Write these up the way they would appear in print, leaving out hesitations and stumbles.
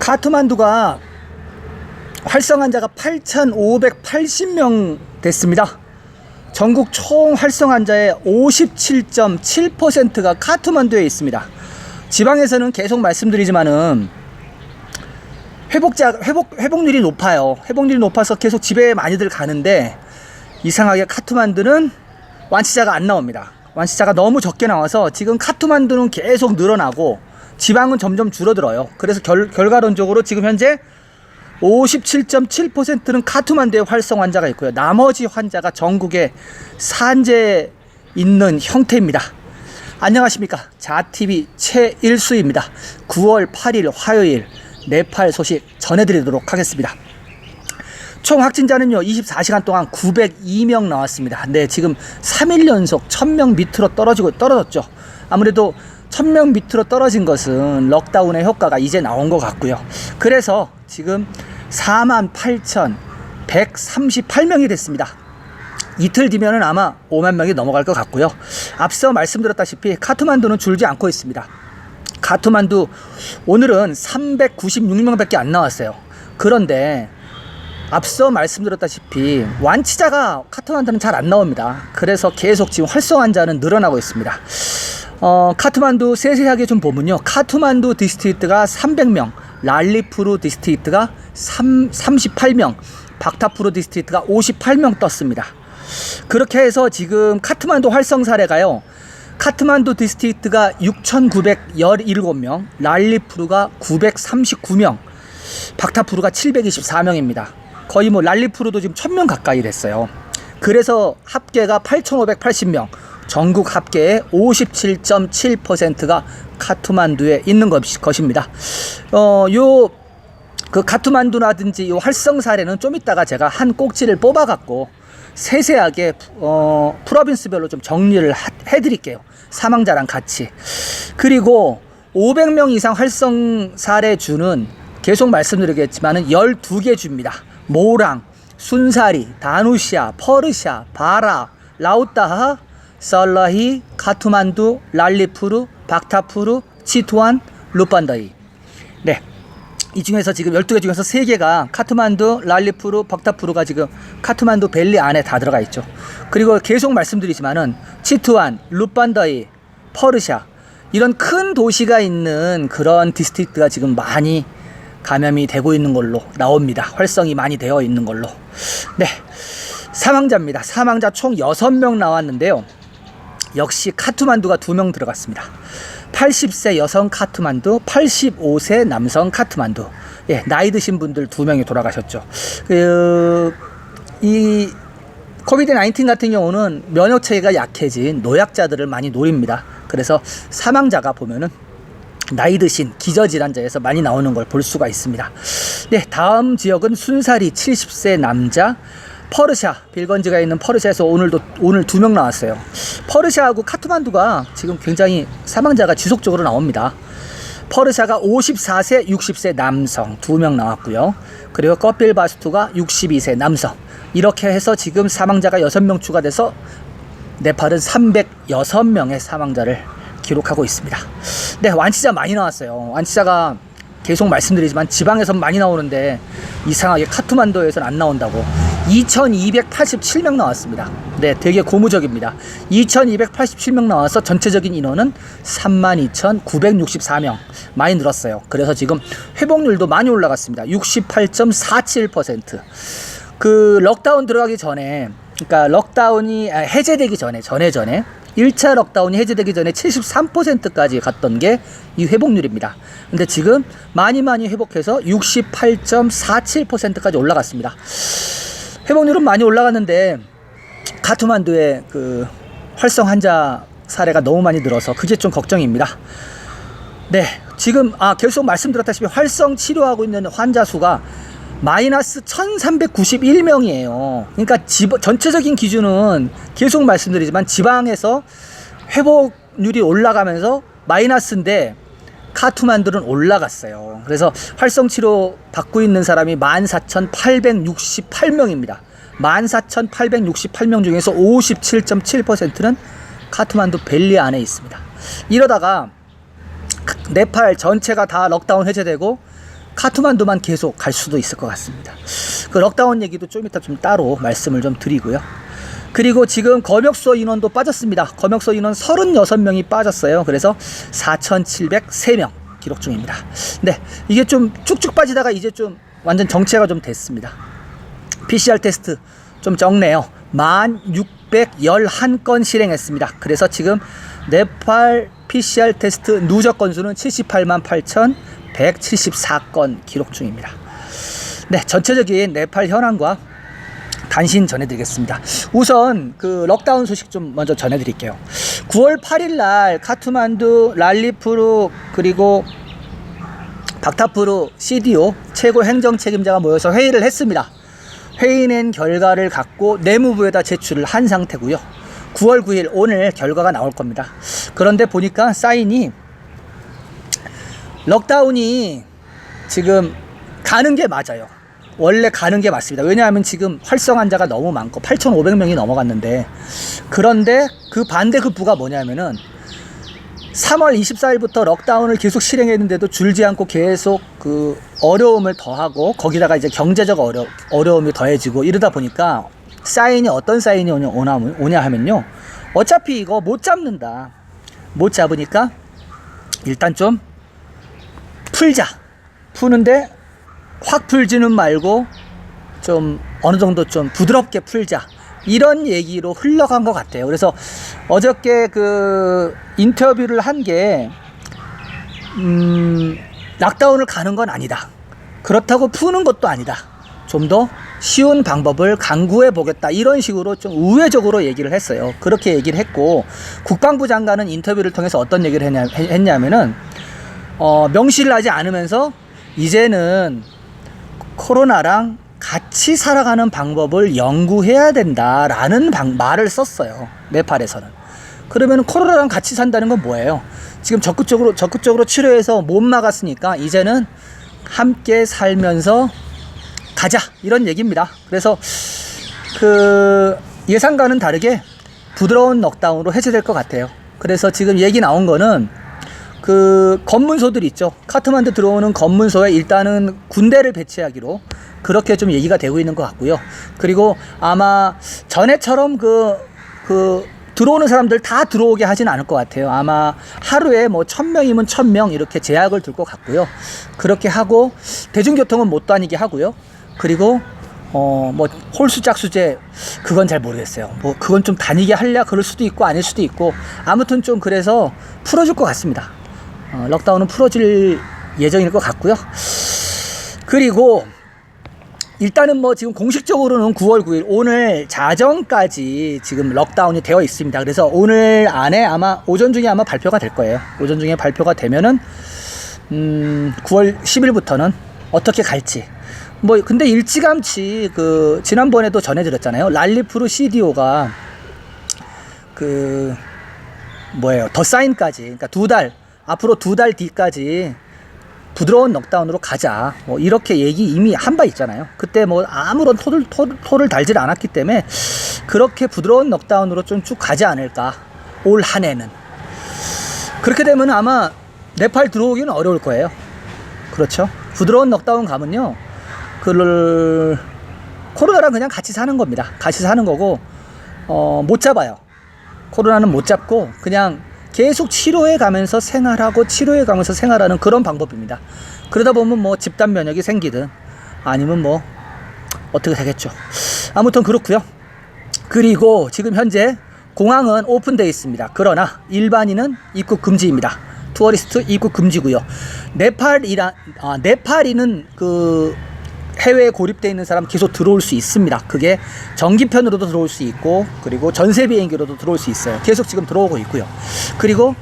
카트만두가 활성 환자가 8,580명 됐습니다. 전국 총 활성 환자의 57.7%가 카트만두에 있습니다. 지방에서는 계속 말씀드리지만은 회복률이 높아요. 회복률이 높아서 계속 집에 많이들 가는데 이상하게 카트만두는 완치자가 안 나옵니다. 완치자가 너무 적게 나와서 지금 카트만두는 계속 늘어나고 지방은 점점 줄어들어요. 그래서 결과론적으로 지금 현재 57.7%는 카트만두에 활성 환자가 있고요. 나머지 환자가 전국에 산재에 있는 형태입니다. 안녕하십니까. 자TV 최일수입니다. 9월 8일 화요일 네팔 소식 전해드리도록 하겠습니다. 총 확진자는요 24시간 동안 902명 나왔습니다. 네, 지금 3일 연속 1000명 밑으로 떨어졌죠. 아무래도 1000명 밑으로 떨어진 것은 럭다운의 효과가 이제 나온 것 같고요. 그래서 지금 48,138명이 됐습니다. 이틀 뒤면은 아마 5만 명이 넘어갈 것 같고요. 앞서 말씀드렸다시피 카트만두는 줄지 않고 있습니다. 카트만두 오늘은 396명밖에 안 나왔어요. 그런데 앞서 말씀드렸다시피 완치자가 카트만두는 잘 안 나옵니다. 그래서 계속 지금 활성 환자는 늘어나고 있습니다. 카트만두 세세하게 좀 보면요, 카트만두 디스트릭트가 300명, 랄리푸르 디스트릭트가 38명, 박타푸르 디스트릭트가 58명 떴습니다. 그렇게 해서 지금 카트만두 활성 사례가요, 카트만두 디스트릭트가 6,917명, 랄리푸르가 939명, 박타푸르가 724명입니다. 거의 뭐 랄리푸르도 지금 1000명 가까이 됐어요. 그래서 합계가 8,580명, 전국 합계의 57.7%가 카트만두에 있는 것입니다. 그 카트만두라든지 요 활성 사례는 좀 이따가 제가 한 꼭지를 뽑아갖고 세세하게 프로빈스별로 좀 정리를 해드릴게요. 사망자랑 같이. 그리고 500명 이상 활성 사례 주는 계속 말씀드리겠지만은 12개 주입니다. 모랑, 순사리, 다누시아, 퍼르시아, 바라, 라우타하, 설라히, 카트만두, 랄리푸르, 박타푸르, 치투안, 루판다이. 네, 이 중에서 지금 12개 중에서 3개가 카트만두, 랄리푸르, 박타푸르가 지금 카트만두 밸리 안에 다 들어가 있죠. 그리고 계속 말씀드리지만은 치투안, 루판다이, 퍼르시아 이런 큰 도시가 있는 그런 디스트릭트가 지금 많이 감염이 되고 있는 걸로 나옵니다. 활성이 많이 되어 있는 걸로. 네, 사망자입니다. 사망자 총 6명 나왔는데요, 역시 카트만두가 2명 들어갔습니다. 80세 여성 카트만두, 85세 남성 카트만두. 예, 나이 드신 분들 2명이 돌아가셨죠. 이 코비드-19 같은 경우는 면역체계가 약해진 노약자들을 많이 노립니다. 그래서 사망자가 보면은 나이 드신 기저질환자에서 많이 나오는 걸 볼 수가 있습니다. 네, 다음 지역은 순사리 70세 남자, 퍼르시아, 빌건지가 있는 퍼르시아에서 오늘 2명 나왔어요. 퍼르시아하고 카트만두가 지금 굉장히 사망자가 지속적으로 나옵니다. 퍼르시아가 54세, 60세 남성 2명 나왔고요. 그리고 꺼필바스투가 62세 남성. 이렇게 해서 지금 사망자가 6명 추가돼서 네팔은 306명의 사망자를 기록하고 있습니다. 네, 완치자 많이 나왔어요. 완치자가 계속 말씀드리지만 지방에선 많이 나오는데 이상하게 카트만두에서는 안 나온다고. 2287명 나왔습니다. 네, 되게 고무적입니다. 2287명 나와서 전체적인 인원은 32,964명. 많이 늘었어요. 그래서 지금 회복률도 많이 올라갔습니다. 68.47%. 그 럭다운 들어가기 전에, 그러니까 럭다운이 해제되기 전에 1차 럭다운이 해제되기 전에 73%까지 갔던 게 이 회복률입니다. 근데 지금 많이 회복해서 68.47%까지 올라갔습니다. 회복률은 많이 올라갔는데 카트만두의 그 활성 환자 사례가 너무 많이 늘어서 그게 좀 걱정입니다. 네, 지금 계속 말씀드렸다시피 활성 치료하고 있는 환자 수가 마이너스 1391명이에요. 그러니까 전체적인 기준은 계속 말씀드리지만 지방에서 회복률이 올라가면서 마이너스인데 카트만두는 올라갔어요. 그래서 활성치료 받고 있는 사람이 14,868명입니다. 14,868명 중에서 57.7%는 카트만두 밸리 안에 있습니다. 이러다가 네팔 전체가 다 럭다운 해제되고 카트만두만 계속 갈 수도 있을 것 같습니다. 그 럭다운 얘기도 좀 이따 좀 따로 말씀을 좀 드리고요. 그리고 지금 검역소 인원도 빠졌습니다. 검역소 인원 36명이 빠졌어요. 그래서 4,703명 기록 중입니다. 네, 이게 좀 쭉쭉 빠지다가 이제 좀 완전 정체가 좀 됐습니다. PCR 테스트 좀 적네요. 1611건 실행했습니다. 그래서 지금 네팔 PCR 테스트 누적 건수는 78만 8,174건 기록 중입니다. 네, 전체적인 네팔 현황과 단신 전해드리겠습니다. 우선 그 럭다운 소식 좀 먼저 전해드릴게요. 9월 8일 날 카트만두, 랄리푸르 그리고 박타푸르 CDO 최고 행정 책임자가 모여서 회의를 했습니다. 회의 낸 결과를 갖고 내무부에다 제출을 한 상태고요. 9월 9일 오늘 결과가 나올 겁니다. 그런데 보니까 사인이 럭다운이 지금 가는 게 맞아요. 원래 가는 게 맞습니다. 왜냐하면 지금 활성 환자가 너무 많고 8,500명이 넘어갔는데, 그런데 그 반대 급부가 뭐냐면은 3월 24일부터 럭다운을 계속 실행했는데도 줄지 않고 계속 그 어려움을 더하고 거기다가 이제 경제적 어려움이 더해지고 이러다 보니까 사인이 어떤 사인이 오냐 하면요, 어차피 이거 못 잡는다, 못 잡으니까 일단 좀 풀자, 푸는데 확 풀지는 말고 좀 어느 정도 좀 부드럽게 풀자, 이런 얘기로 흘러간 것 같아요. 그래서 어저께 그 인터뷰를 한 게 락다운을 가는 건 아니다, 그렇다고 푸는 것도 아니다, 좀 더 쉬운 방법을 강구해 보겠다, 이런 식으로 좀 우회적으로 얘기를 했어요. 그렇게 얘기를 했고, 국방부 장관은 인터뷰를 통해서 어떤 얘기를 했냐면은 명시를 하지 않으면서 이제는 코로나랑 같이 살아가는 방법을 연구해야 된다라는 말을 썼어요, 네팔에서는. 그러면 코로나랑 같이 산다는 건 뭐예요? 지금 적극적으로 치료해서 못 막았으니까 이제는 함께 살면서 가자, 이런 얘기입니다. 그래서 그 예상과는 다르게 부드러운 넉다운으로 해제될 것 같아요. 그래서 지금 얘기 나온 거는 그 검문소들 있죠. 카트만두 들어오는 검문소에 일단은 군대를 배치하기로 그렇게 좀 얘기가 되고 있는 것 같고요. 그리고 아마 전에처럼 들어오는 사람들 다 들어오게 하진 않을 것 같아요. 아마 하루에 뭐 1,000명이면 1,000명 이렇게 제약을 둘 것 같고요. 그렇게 하고 대중교통은 못 다니게 하고요. 그리고 뭐 홀수 짝수제, 그건 잘 모르겠어요. 뭐 그건 좀 다니게 하려 그럴 수도 있고 아닐 수도 있고, 아무튼 좀 그래서 풀어줄 것 같습니다. 럭다운은 풀어질 예정일 것 같고요. 그리고 일단은 뭐 지금 공식적으로는 9월 9일 오늘 자정까지 지금 럭다운이 되어 있습니다. 그래서 오늘 안에 아마 오전 중에 아마 발표가 될 거예요. 오전 중에 발표가 되면은 9월 10일부터는 어떻게 갈지, 뭐 근데 일찌감치 그 지난번에도 전해드렸잖아요. 랄리푸르 CDO가 그 뭐예요, 더 사인까지, 그러니까 앞으로 2달 뒤까지 부드러운 넉다운으로 가자, 뭐 이렇게 얘기 이미 한 바 있잖아요. 그때 뭐 아무런 토를 달질 않았기 때문에 그렇게 부드러운 넉다운으로 좀 쭉 가지 않을까, 올 한 해는. 그렇게 되면 아마 네팔 들어오기는 어려울 거예요. 그렇죠. 부드러운 넉다운 가면요, 코로나랑 그냥 같이 사는 겁니다. 같이 사는 거고, 못 잡아요. 코로나는 못 잡고 그냥 계속 치료해 가면서 생활하는 그런 방법입니다. 그러다 보면 뭐 집단 면역이 생기든 아니면 뭐 어떻게 되겠죠. 아무튼 그렇고요. 그리고 지금 현재 공항은 오픈되어 있습니다. 그러나 일반인은 입국 금지입니다. 투어리스트 입국 금지고요. 네팔인은 그 해외에 고립되어 있는 사람 계속 들어올 수 있습니다. 그게 전기편으로도 들어올 수 있고, 그리고 전세 비행기로도 들어올 수 있어요. 계속 지금 들어오고 있고요. 그리고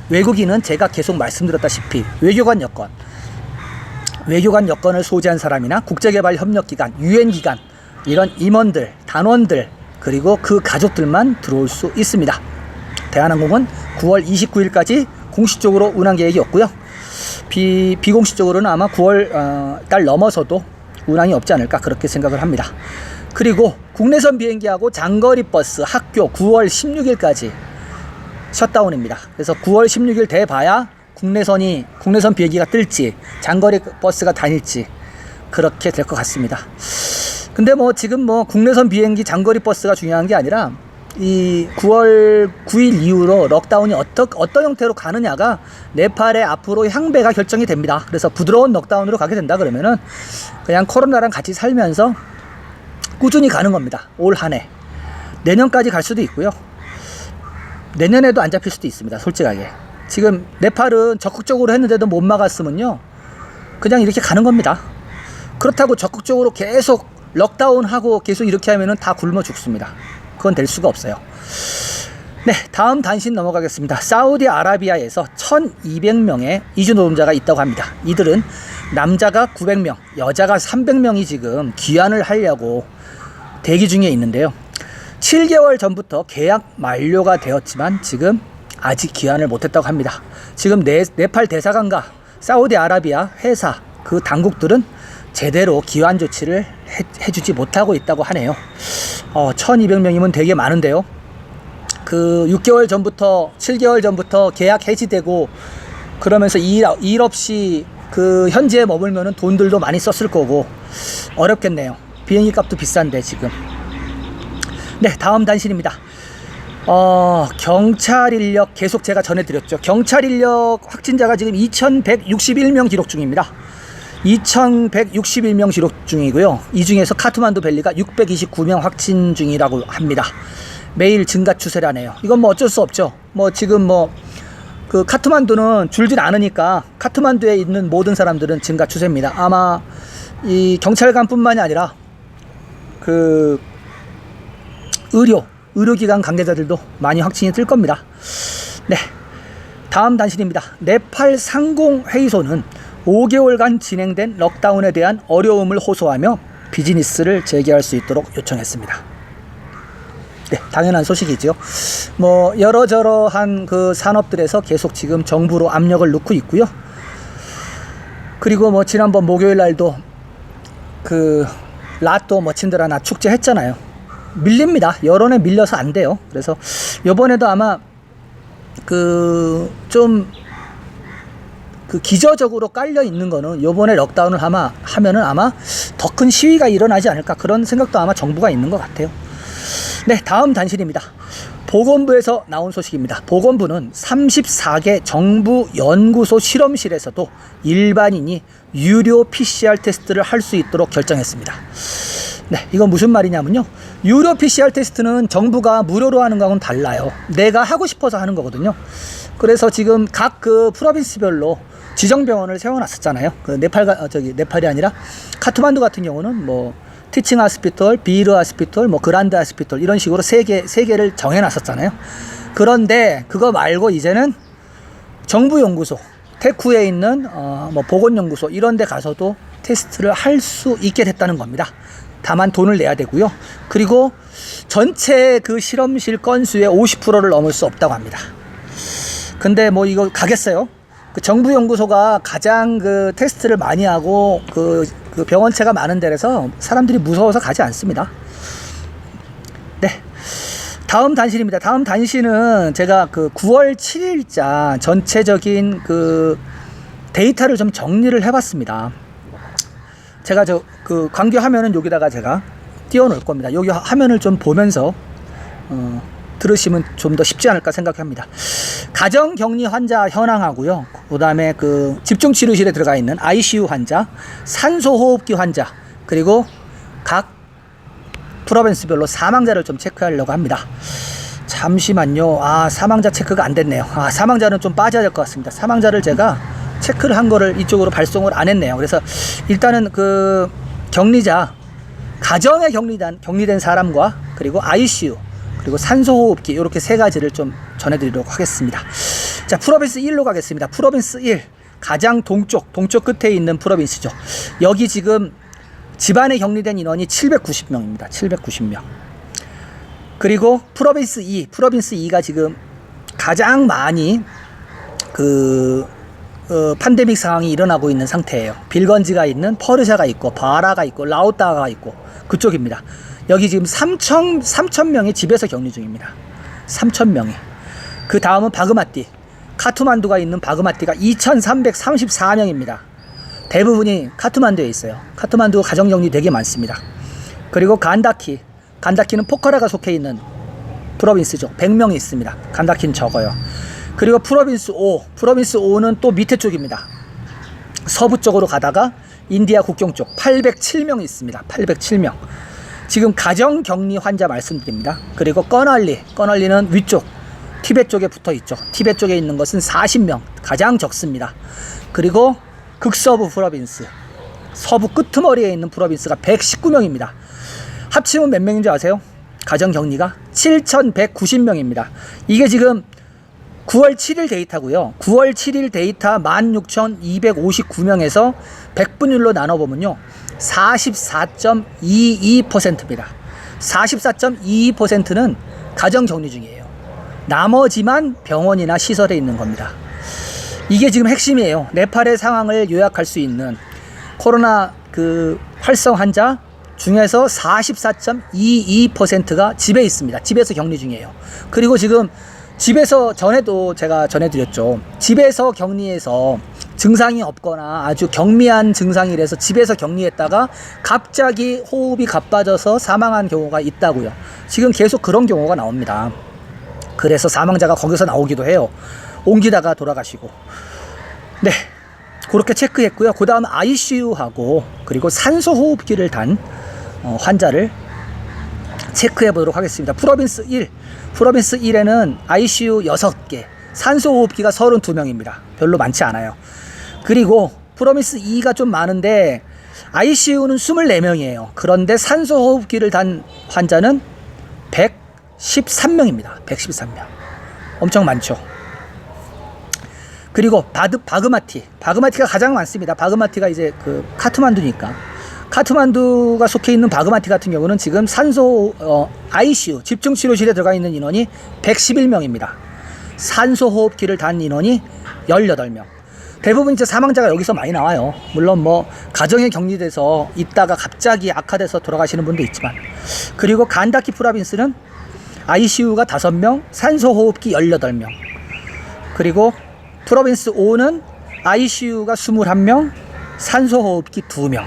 외국인은 제가 계속 말씀드렸다시피 외교관 여건을 소지한 사람이나 국제개발협력기관, 유엔기관, 이런 임원들, 단원들, 그리고 그 가족들만 들어올 수 있습니다. 대한항공은 9월 29일까지 공식적으로 운항 계획이 없고요. 비공식적으로는 아마 9월 달 넘어서도 운항이 없지 않을까, 그렇게 생각을 합니다. 그리고 국내선 비행기하고 장거리 버스, 학교 9월 16일까지 셧다운입니다. 그래서 9월 16일 돼봐야 국내선 비행기가 뜰지 장거리 버스가 다닐지 그렇게 될 것 같습니다. 근데 뭐 지금 뭐 국내선 비행기 장거리 버스가 중요한 게 아니라 이 9월 9일 이후로 럭다운이 어떤 형태로 가느냐가 네팔의 앞으로 향배가 결정이 됩니다. 그래서 부드러운 럭다운으로 가게 된다 그러면은 그냥 코로나랑 같이 살면서 꾸준히 가는 겁니다. 올 한 해. 내년까지 갈 수도 있고요. 내년에도 안 잡힐 수도 있습니다. 솔직하게. 지금 네팔은 적극적으로 했는데도 못 막았으면요. 그냥 이렇게 가는 겁니다. 그렇다고 적극적으로 계속 럭다운하고 계속 이렇게 하면은 다 굶어 죽습니다. 그건 될 수가 없어요. 네, 다음 단신 넘어가겠습니다. 사우디아라비아에서 1200명의 이주 노동자가 있다고 합니다. 이들은 남자가 900명, 여자가 300명이 지금 귀환을 하려고 대기 중에 있는데요. 7개월 전부터 계약 만료가 되었지만 지금 아직 귀환을 못했다고 합니다. 지금 네팔 대사관과 사우디아라비아 회사 그 당국들은 제대로 귀환 조치를 해주지 못하고 있다고 하네요. 1200명이면 되게 많은데요. 그 6개월 전부터 7개월 전부터 계약 해지되고 그러면서 일 없이 그 현지에 머물면은 돈들도 많이 썼을 거고 어렵겠네요. 비행기 값도 비싼데 지금. 네, 다음 단신입니다. 경찰 인력 계속 제가 전해드렸죠. 경찰 인력 확진자가 지금 2161명 기록 중입니다. 2161명 기록 중이고요. 이 중에서 카트만두 밸리가 629명 확진 중이라고 합니다. 매일 증가 추세라네요. 이건 뭐 어쩔 수 없죠. 뭐 지금 뭐 그 카트만두는 줄질 않으니까 카트만두에 있는 모든 사람들은 증가 추세입니다. 아마 이 경찰관뿐만이 아니라 그 의료기관 관계자들도 많이 확진이 뜰 겁니다. 네, 다음 단신입니다. 네팔 상공회의소는 5개월간 진행된 럭다운에 대한 어려움을 호소하며 비즈니스를 재개할 수 있도록 요청했습니다. 네, 당연한 소식이죠. 뭐 여러저러한 그 산업들에서 계속 지금 정부로 압력을 넣고 있고요. 그리고 뭐 지난번 목요일 날도 그 라또 머친드라나 축제 했잖아요. 밀립니다. 여론에 밀려서 안 돼요. 그래서 이번에도 아마 그 기저적으로 깔려 있는 거는 요번에 럭다운을 하면은 아마 더 큰 시위가 일어나지 않을까 그런 생각도 아마 정부가 있는 것 같아요. 네, 다음 단신입니다. 보건부에서 나온 소식입니다. 보건부는 34개 정부 연구소 실험실에서도 일반인이 유료 PCR 테스트를 할 수 있도록 결정했습니다. 네, 이건 무슨 말이냐면요. 유료 PCR 테스트는 정부가 무료로 하는 거하고는 달라요. 내가 하고 싶어서 하는 거거든요. 그래서 지금 각 그 프로빈스별로 지정병원을 세워놨었잖아요. 그 네팔이 아니라 카트만두 같은 경우는 뭐 티칭 하스피털, 비르 하스피털, 뭐 그란드 하스피털 이런 식으로 세 개를 정해놨었잖아요. 그런데 그거 말고 이제는 정부 연구소, 테쿠에 있는 뭐 보건연구소 이런 데 가서도 테스트를 할 수 있게 됐다는 겁니다. 다만 돈을 내야 되고요. 그리고 전체 그 실험실 건수의 50%를 넘을 수 없다고 합니다. 근데 뭐 이거 가겠어요? 그 정부 연구소가 가장 그 테스트를 많이 하고 그 병원체가 많은 데라서 사람들이 무서워서 가지 않습니다. 네. 다음 단신입니다. 다음 단신은 제가 그 9월 7일자 전체적인 그 데이터를 좀 정리를 해봤습니다. 제가 그 광교 화면은 여기다가 제가 띄워 놓을 겁니다. 여기 화면을 좀 보면서 들으시면 좀 더 쉽지 않을까 생각합니다. 가정격리 환자 현황하고요. 그 다음에 그 집중치료실에 들어가 있는 ICU 환자, 산소호흡기 환자, 그리고 각 프로빈스별로 사망자를 좀 체크하려고 합니다. 잠시만요. 사망자 체크가 안 됐네요. 사망자는 좀 빠져야 될 것 같습니다. 사망자를 제가 체크를 한 거를 이쪽으로 발송을 안 했네요. 그래서 일단은 그 격리자, 가정에 격리된 사람과 그리고 ICU, 그리고 산소호흡기 이렇게 세 가지를 좀 전해드리도록 하겠습니다. 자, 프로빈스 1로 가겠습니다. 프로빈스 1, 가장 동쪽 끝에 있는 프로빈스죠. 여기 지금 집안에 격리된 인원이 790명입니다. 790명. 그리고 프로빈스 2가 지금 가장 많이 팬데믹 상황이 일어나고 있는 상태예요. 빌건지가 있는 퍼르샤가 있고 바라가 있고 라오타가 있고 그쪽입니다. 여기 지금 3,000명이 집에서 격리 중입니다. 3,000명이. 그 다음은 바그마티. 카트만두가 있는 바그마티가 2334명입니다. 대부분이 카트만두에 있어요. 카트만두 가정격리 되게 많습니다. 그리고 간다키는 포카라가 속해 있는 프로빈스죠. 100명이 있습니다. 간다키는 적어요. 그리고 프로빈스 5는 또 밑에 쪽입니다. 서부 쪽으로 가다가 인디아 국경 쪽 807명이 있습니다. 807명. 지금 가정격리 환자 말씀드립니다. 그리고 꺼널리는 위쪽 티벳 쪽에 붙어 있죠. 티벳 쪽에 있는 것은 40명, 가장 적습니다. 그리고 극서부 프로빈스, 서부 끄트머리에 있는 프로빈스가 119명입니다. 합치면 몇 명인지 아세요? 가정격리가 7,190명입니다. 이게 지금 9월 7일 데이터고요. 9월 7일 데이터 16,259명에서 100분율로 나눠보면요. 44.22%입니다. 44.22%는 가정격리 중이에요. 나머지만 병원이나 시설에 있는 겁니다. 이게 지금 핵심이에요. 네팔의 상황을 요약할 수 있는 코로나 활성 환자 중에서 44.22%가 집에 있습니다. 집에서 격리 중이에요. 그리고 지금 집에서 전에도 제가 전해드렸죠. 집에서 격리해서 증상이 없거나 아주 경미한 증상이라서 집에서 격리했다가 갑자기 호흡이 가빠져서 사망한 경우가 있다고요. 지금 계속 그런 경우가 나옵니다. 그래서 사망자가 거기서 나오기도 해요. 옮기다가 돌아가시고. 네, 그렇게 체크했고요. 그 다음 ICU하고 그리고 산소호흡기를 단 환자를 체크해 보도록 하겠습니다. 프로빈스 1에는 ICU 6개, 산소호흡기가 32명입니다. 별로 많지 않아요. 그리고 프로빈스 2가 좀 많은데 ICU는 24명이에요. 그런데 산소호흡기를 단 환자는 113명입니다. 113명. 엄청 많죠. 그리고 바그마티가 가장 많습니다. 바그마티가 이제 카트만두니까. 카트만두가 속해 있는 바그마티 같은 경우는 지금 ICU 집중치료실에 들어가 있는 인원이 111명입니다. 산소호흡기를 단 인원이 18명. 대부분 이제 사망자가 여기서 많이 나와요. 물론 가정에 격리돼서 있다가 갑자기 악화돼서 돌아가시는 분도 있지만. 그리고 간다키 프로빈스는 ICU가 5명, 산소호흡기 18명. 그리고 프로빈스 5는 ICU가 21명, 산소호흡기 2명.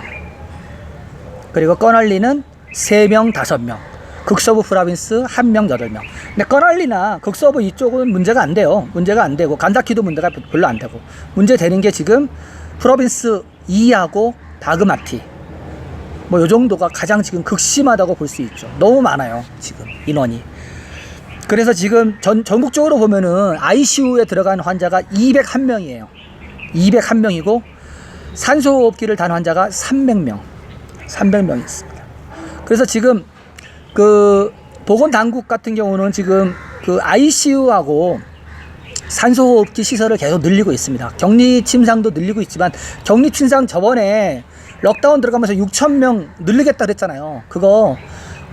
그리고 꺼널리는 3명, 5명. 극서부 프로빈스 1명, 8명. 근데 꺼널리나 극서부 이쪽은 문제가 안 돼요. 문제가 안 되고 간다키도 문제가 별로 안 되고. 문제 되는 게 지금 프로빈스 2하고 바그마티. 요 정도가 가장 지금 극심하다고 볼 수 있죠. 너무 많아요. 지금 인원이. 그래서 지금 전국적으로 보면은 ICU에 들어간 환자가 201명이에요. 201명이고 산소호흡기를 단 환자가 300명 있습니다. 그래서 지금 보건당국 같은 경우는 지금 ICU하고 산소호흡기 시설을 계속 늘리고 있습니다. 격리 침상도 늘리고 있지만 격리 침상 저번에 럭다운 들어가면서 6,000명 늘리겠다 그랬잖아요. 그거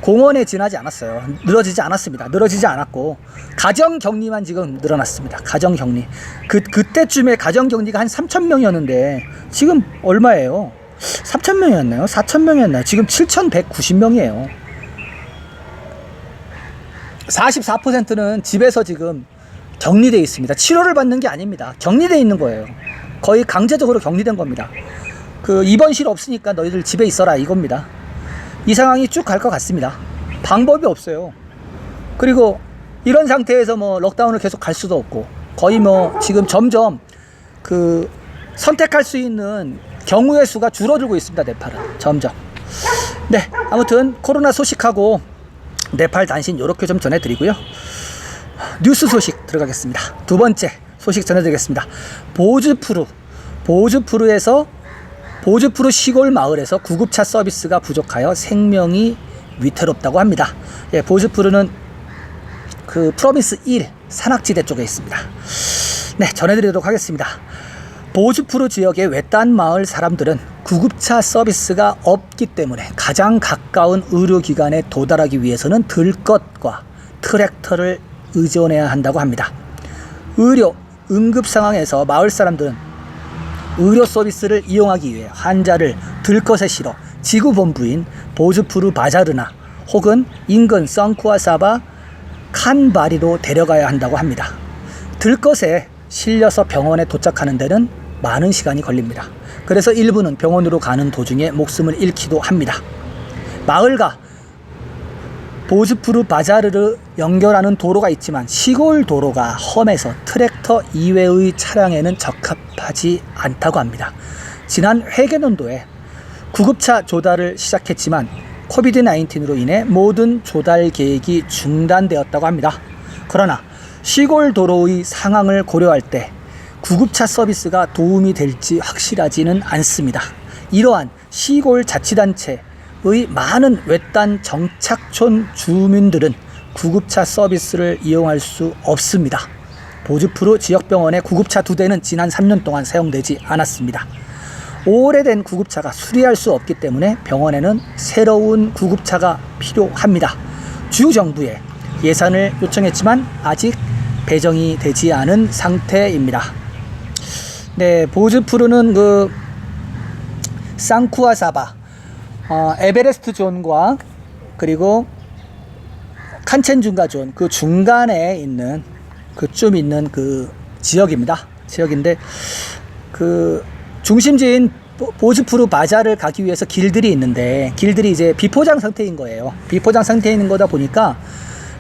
공원에 지나지 않았어요. 늘어지지 않았습니다. 늘어지지 않았고 가정격리만 지금 늘어났습니다. 가정격리. 그때쯤에 가정격리가 한 3,000명이었는데 지금 얼마예요? 3,000명이었나요? 4,000명이었나요? 지금 7,190명이에요. 44%는 집에서 지금 격리되어 있습니다. 치료를 받는 게 아닙니다. 격리되어 있는 거예요. 거의 강제적으로 격리된 겁니다. 입원실 없으니까 너희들 집에 있어라 이겁니다. 이 상황이 쭉 갈 것 같습니다. 방법이 없어요. 그리고 이런 상태에서 럭다운을 계속 갈 수도 없고 거의 지금 점점 선택할 수 있는 경우의 수가 줄어들고 있습니다. 네팔은 점점. 네, 아무튼 코로나 소식하고 네팔 단신 이렇게 좀 전해드리고요. 뉴스 소식 들어가겠습니다. 두 번째 소식 전해드리겠습니다. 보즈푸르 시골 마을에서 구급차 서비스가 부족하여 생명이 위태롭다고 합니다. 예, 보즈푸르는 프로빈스 1 산악지대 쪽에 있습니다. 네, 전해드리도록 하겠습니다. 보즈푸르 지역의 외딴 마을 사람들은 구급차 서비스가 없기 때문에 가장 가까운 의료기관에 도달하기 위해서는 들것과 트랙터를 의존해야 한다고 합니다. 응급 상황에서 마을 사람들은 의료 서비스를 이용하기 위해 환자를 들것에 실어 지구본부인 보즈푸르 바자르나 혹은 인근 썬쿠아사바 칸바리로 데려가야 한다고 합니다. 들것에 실려서 병원에 도착하는 데는 많은 시간이 걸립니다. 그래서 일부는 병원으로 가는 도중에 목숨을 잃기도 합니다. 마을과 보즈푸르 바자르를 연결하는 도로가 있지만 시골 도로가 험해서 트랙터 이외의 차량에는 적합하지 않다고 합니다. 지난 회계년도에 구급차 조달을 시작했지만 코비드-19로 인해 모든 조달 계획이 중단되었다고 합니다. 그러나 시골 도로의 상황을 고려할 때 구급차 서비스가 도움이 될지 확실하지는 않습니다. 이러한 시골 자치단체의 많은 외딴 정착촌 주민들은 구급차 서비스를 이용할 수 없습니다. 보즈푸르 지역병원의 구급차 2대는 지난 3년 동안 사용되지 않았습니다. 오래된 구급차가 수리할 수 없기 때문에 병원에는 새로운 구급차가 필요합니다. 주정부에 예산을 요청했지만 아직 배정이 되지 않은 상태입니다. 네, 보즈푸르는 그 상쿠아사바, 에베레스트 존과 그리고 칸첸중가 존 그 중간에 있는 그쯤 있는 그 지역입니다. 지역인데 그 중심지인 보즈푸르 바자를 가기 위해서 길들이 있는데 길들이 이제 비포장 상태인 거예요. 비포장 상태에 있는 거다 보니까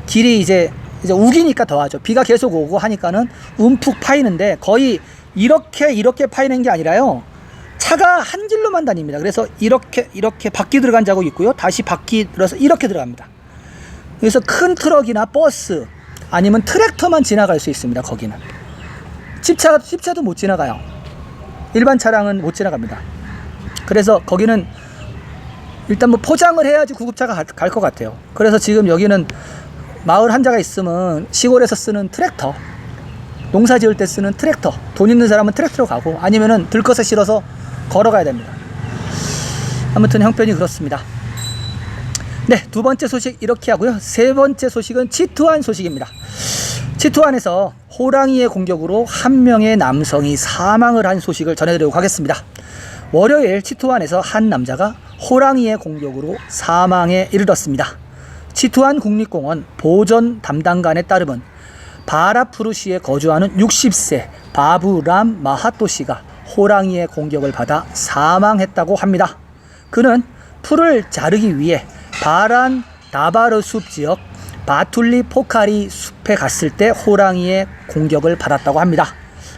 길이 이제 우기니까 더하죠. 비가 계속 오고 하니까는 움푹 파이는데 거의 이렇게 파이는 게 아니라요. 차가 한 길로만 다닙니다. 그래서 이렇게 바퀴 들어간 자국 있고요. 다시 바퀴 들어서 이렇게 들어갑니다. 그래서 큰 트럭이나 버스 아니면 트랙터만 지나갈 수 있습니다. 거기는 집차도 못 지나가요. 일반 차량은 못 지나갑니다. 그래서 거기는 일단 뭐 포장을 해야지 구급차가 갈 것 같아요. 그래서 지금 여기는 마을 환자가 있으면 시골에서 쓰는 트랙터, 농사 지을 때 쓰는 트랙터, 돈 있는 사람은 트랙터로 가고 아니면은 들것에 실어서 걸어가야 됩니다. 아무튼 형편이 그렇습니다. 네, 두 번째 소식 이렇게 하고요. 세 번째 소식은 치투안 소식입니다. 치투안에서 호랑이의 공격으로 한 명의 남성이 사망을 한 소식을 전해드리도록 하겠습니다. 월요일 치투안에서 한 남자가 호랑이의 공격으로 사망에 이르렀습니다. 치투안 국립공원 보전 담당관에 따르면 바라푸르시에 거주하는 60세 바부람 마하토 씨가 호랑이의 공격을 받아 사망했다고 합니다. 그는 풀을 자르기 위해 바란 다바르 숲 지역 바툴리 포카리 숲에 갔을 때 호랑이의 공격을 받았다고 합니다.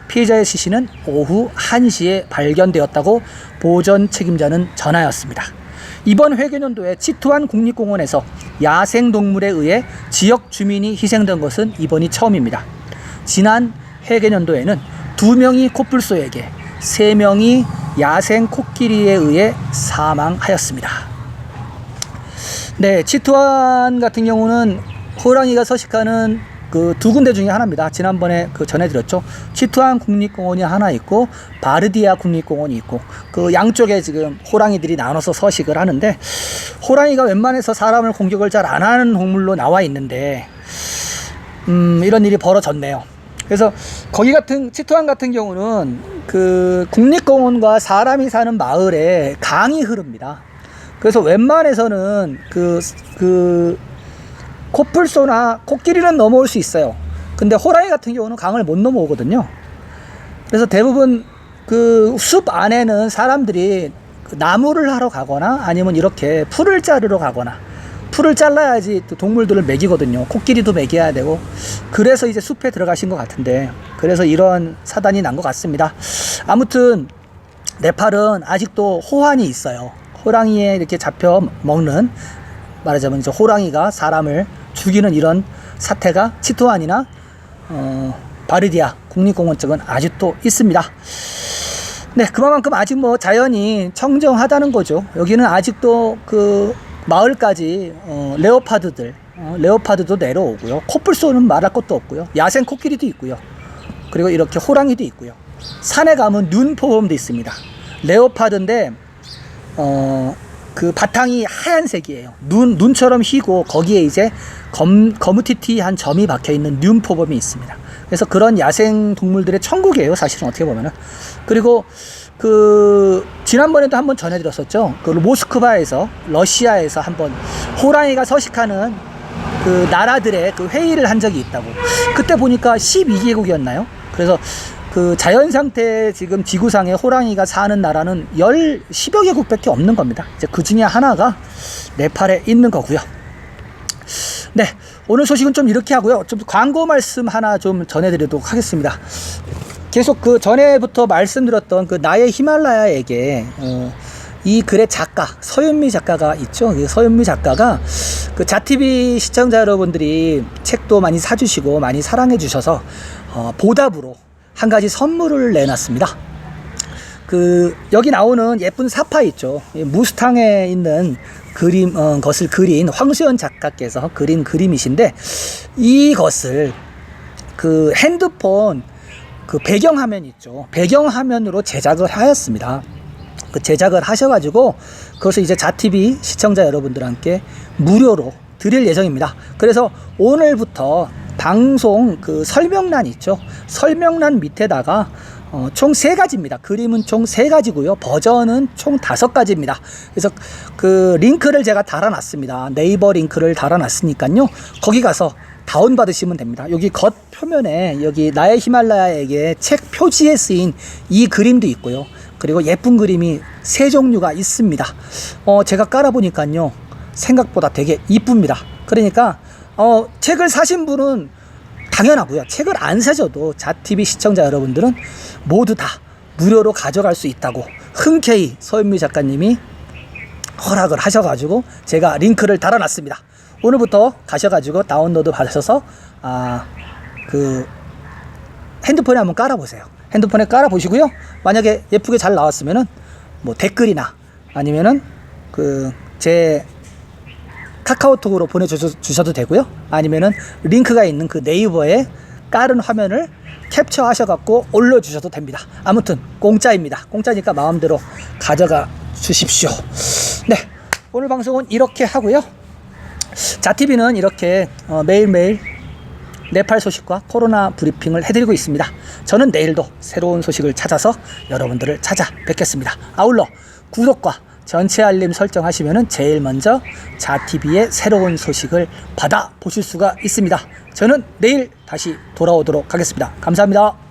피해자의 시신은 오후 1시에 발견되었다고 보전 책임자는 전하였습니다. 이번 회계년도에 치투안 국립공원에서 야생동물에 의해 지역 주민이 희생된 것은 이번이 처음입니다. 지난 회계년도에는 2명이 코뿔소에게 3명이 야생 코끼리에 의해 사망하였습니다. 네, 치투안 같은 경우는 호랑이가 서식하는 그 두 군데 중에 하나입니다. 지난번에 그 전해드렸죠. 치투안 국립공원이 하나 있고 바르디아 국립공원이 있고 그 양쪽에 지금 호랑이들이 나눠서 서식을 하는데 호랑이가 웬만해서 사람을 공격을 잘 안 하는 동물로 나와 있는데 이런 일이 벌어졌네요. 그래서 거기 같은 치투안 같은 경우는 그 국립공원과 사람이 사는 마을에 강이 흐릅니다. 그래서 웬만해서는 그 코뿔소나 코끼리는 넘어올 수 있어요. 근데 호랑이 같은 경우는 강을 못 넘어오거든요. 그래서 대부분 그 숲 안에는 사람들이 나무를 하러 가거나 아니면 이렇게 풀을 자르러 가거나 풀을 잘라야지 또 동물들을 먹이거든요. 코끼리도 먹여야 되고 그래서 이제 숲에 들어가신 것 같은데 그래서 이런 사단이 난 것 같습니다. 아무튼 네팔은 아직도 호환이 있어요. 호랑이에 이렇게 잡혀 먹는 말하자면 이제 호랑이가 사람을 죽이는 이런 사태가 치투안이나 바르디아 국립공원 쪽은 아직도 있습니다. 네, 그만큼 아직 뭐 자연이 청정하다는 거죠. 여기는 아직도 그 마을까지 레오파드도 내려오고요. 코뿔소는 말할 것도 없고요. 야생 코끼리도 있고요. 그리고 이렇게 호랑이도 있고요. 산에 가면 눈포범도 있습니다. 레오파드인데 그 바탕이 하얀색이에요. 눈처럼 희고 거기에 이제 거무튀튀한 점이 박혀있는 눈포범이 있습니다. 그래서 그런 야생 동물들의 천국이에요. 사실은 어떻게 보면은. 그리고 그 지난번에도 한번 전해드렸었죠. 그 모스크바에서 러시아에서 한번 호랑이가 서식하는 그 나라들의 그 회의를 한 적이 있다고. 그때 보니까 12개국이었나요? 그래서 그 자연 상태 지금 지구상에 호랑이가 사는 나라는 10여 개국밖에 없는 겁니다. 이제 그 중에 하나가 네팔에 있는 거고요. 네, 오늘 소식은 좀 이렇게 하고요. 좀 광고 말씀 하나 좀 전해드리도록 하겠습니다. 계속 그 전에부터 말씀드렸던 그 나의 히말라야에게 이 글의 작가 서윤미 작가가 있죠. 서윤미 작가가 그 자TV 시청자 여러분들이 책도 많이 사주시고 많이 사랑해 주셔서 보답으로 한 가지 선물을 내놨습니다. 그 여기 나오는 예쁜 사파 있죠. 무스탕에 있는 그림 것을 그린 황수연 작가께서 그린 그림이신데, 이것을 그 핸드폰 그 배경화면 있죠. 배경화면으로 제작을 하였습니다. 그 제작을 하셔가지고 그것을 이제 자TV 시청자 여러분들께 무료로 드릴 예정입니다. 그래서 오늘부터 방송 그 설명란 있죠. 설명란 밑에다가 총 3가지입니다. 그림은 총 3가지고요. 버전은 총 5가지입니다. 그래서 그 링크를 제가 달아놨습니다. 네이버 링크를 달아놨으니까요. 거기 가서 다운받으시면 됩니다. 여기 겉 표면에 여기 나의 히말라야에게 책 표지에 쓰인 이 그림도 있고요. 그리고 예쁜 그림이 3종류가 있습니다. 제가 깔아보니까요. 생각보다 되게 이쁩니다. 그러니까 책을 사신 분은 당연하고요. 책을 안 사셔도 자TV 시청자 여러분들은 모두 다 무료로 가져갈 수 있다고 흔쾌히 서윤미 작가님이 허락을 하셔가지고 제가 링크를 달아놨습니다. 오늘부터 가셔가지고 다운로드 받으셔서 그 핸드폰에 한번 깔아보세요. 핸드폰에 깔아보시고요. 만약에 예쁘게 잘 나왔으면은 뭐 댓글이나 아니면은 그 제 카카오톡으로 보내주셔도 되고요. 아니면은 링크가 있는 그 네이버에 깔은 화면을 캡처하셔갖고 올려주셔도 됩니다. 아무튼 공짜입니다. 공짜니까 마음대로 가져가 주십시오. 네, 오늘 방송은 이렇게 하고요. 자TV는 이렇게 매일매일 네팔 소식과 코로나 브리핑을 해드리고 있습니다. 저는 내일도 새로운 소식을 찾아서 여러분들을 찾아뵙겠습니다. 아울러 구독과 전체 알림 설정하시면 제일 먼저 자TV의 새로운 소식을 받아보실 수가 있습니다. 저는 내일 다시 돌아오도록 하겠습니다. 감사합니다.